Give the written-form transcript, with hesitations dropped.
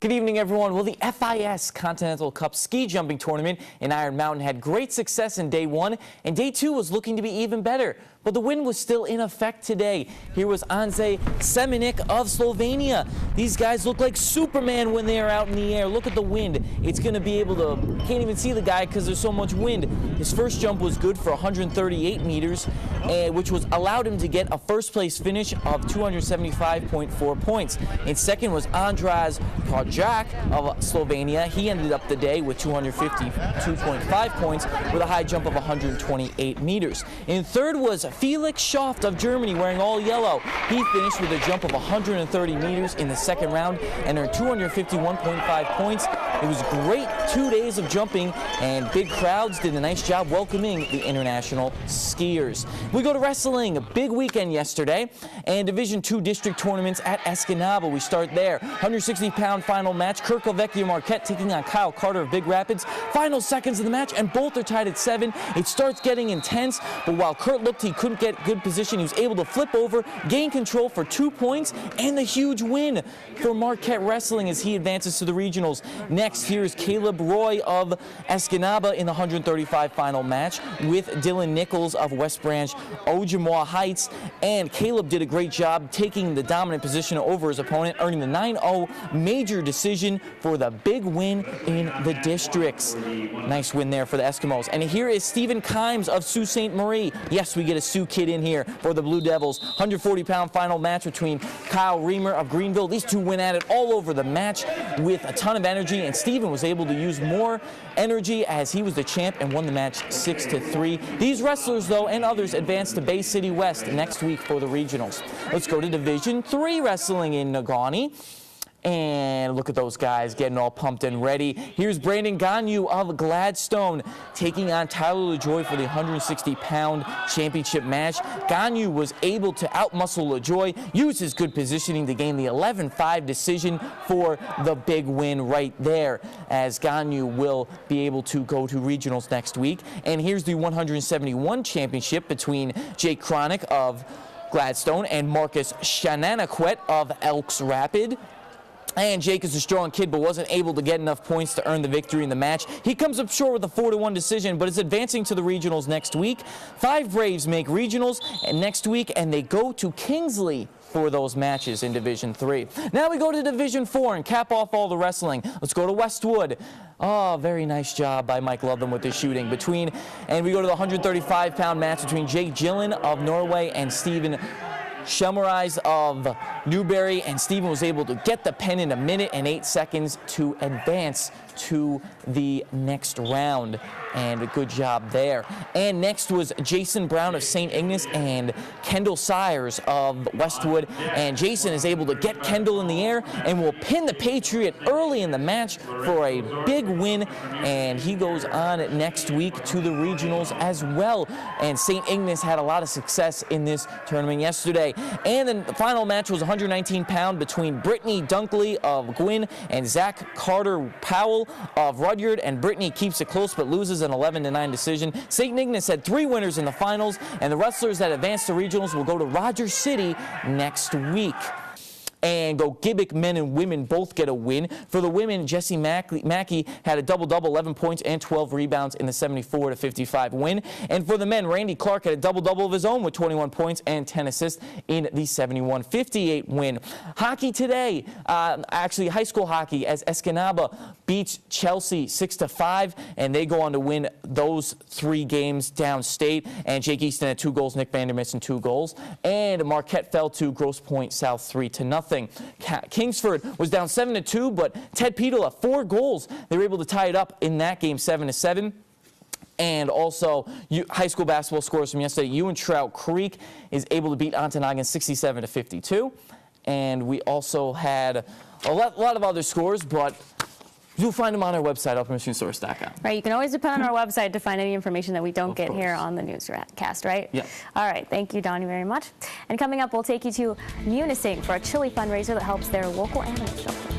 Good evening, everyone. Well, the FIS Continental Cup ski jumping tournament in Iron Mountain had great success in day one, and day two was looking to be even better. But the wind was still in effect today. Here was Ante Semenik of Slovenia. These guys look like Superman when they are out in the air. Look at the wind. It's going to be able to, can't even see the guy because there's so much wind. His first jump was good for 138 meters, which allowed him to get a first place finish of 275.4 points. In second was Andras Pajak of Slovenia. He ended up the day with 252.5 points with a high jump of 128 meters. In third was Felix Schaft of Germany, wearing all yellow. He finished with a jump of 130 meters in the second round and earned 251.5 points. It was a great 2 days of jumping, and big crowds did a nice job welcoming the international skiers. We go to wrestling. A big weekend yesterday, and Division II district tournaments at Escanaba. We start there. 160-pound final match. Kirkavecchia Marquette taking on Kyle Carter of Big Rapids. Final seconds of the match, and both are tied at 7. It starts getting intense, but while Kurt looked he couldn't get good position, he was able to flip over, gain control for 2 points, and the huge win for Marquette Wrestling as he advances to the regionals. Next, here's Caleb Roy of Escanaba in the 135 final match with Dylan Nichols of West Branch Ojimowa Heights, and Caleb did a great job taking the dominant position over his opponent, earning the 9-0 major decision for the big win in the districts. Nice win there for the Eskimos. And here is Stephen Kimes of Sault Ste. Marie. Yes, we get a Sioux kid in here for the Blue Devils. 140-pound final match between Kyle Reamer of Greenville. These two went at it all over the match with a ton of energy, and Stephen was able to use more energy as he was the champ and won the match 6-3. These wrestlers, though, and others advanced to Bay City West next week for the regionals. Let's go to Division III wrestling in Negaunee. And look at those guys getting all pumped and ready. Here's Brandon Gaunee of Gladstone taking on Tyler LaJoy for the 160-pound championship match. Gaunee was able to outmuscle LaJoy, use his good positioning to gain the 11-5 decision for the big win right there, as Gaunee will be able to go to regionals next week. And here's the 171 championship between Jake Cronick of Gladstone and Marcus Shananaquet of Elks Rapid. And Jake is a strong kid, but wasn't able to get enough points to earn the victory in the match. He comes up short with a 4-1 decision, but is advancing to the regionals next week. 5 Braves make regionals next week, and they go to Kingsley for those matches in Division III. Now we go to Division IV and cap off all the wrestling. Let's go to Westwood. Oh, very nice job by Mike Lotham with the shooting. And we go to the 135-pound match between Jake Gillen of Norway and Stephen Shelmerise of Newberry, and Stephen was able to get the pin in 1 minute and 8 seconds to advance to the next round, and a good job there. And next was Jason Brown of St. Ignace and Kendall Sires of Westwood, and Jason is able to get Kendall in the air and will pin the Patriot early in the match for a big win, and he goes on next week to the regionals as well. And St. Ignace had a lot of success in this tournament yesterday. And then the final match was 119-pound between Brittany Dunkley of Gwyn and Zach Carter Powell of Rudyard, and Brittany keeps it close but loses an 11-9 decision. St. Ignace had 3 winners in the finals, and the wrestlers that advanced to regionals will go to Rogers City next week. And go Gibbik men and women both get a win. For the women, Jesse Mackey had a double-double, 11 points and 12 rebounds in the 74-55 win. And for the men, Randy Clark had a double-double of his own with 21 points and 10 assists in the 71-58 win. Hockey today, actually high school hockey, as Escanaba beats Chelsea 6-5, and they go on to win those 3 games downstate. And Jake Easton had 2 goals, Nick Vandermissen 2 goals. And Marquette fell to Grosse Pointe South 3-0. Kingsford was down 7-2, but Ted Petal at 4 goals. They were able to tie it up in that game 7-7. And also, high school basketball scores from yesterday. Ewan Trout Creek is able to beat Ontonagon 67-52. And we also had a lot of other scores, but you'll find them on our website, uppermichigansource.com. Right, you can always depend on our website to find any information that we don't get here on the newscast, right? Yeah. All right, thank you, Donnie, very much. And coming up, we'll take you to Munising for a chili fundraiser that helps their local animal shelter.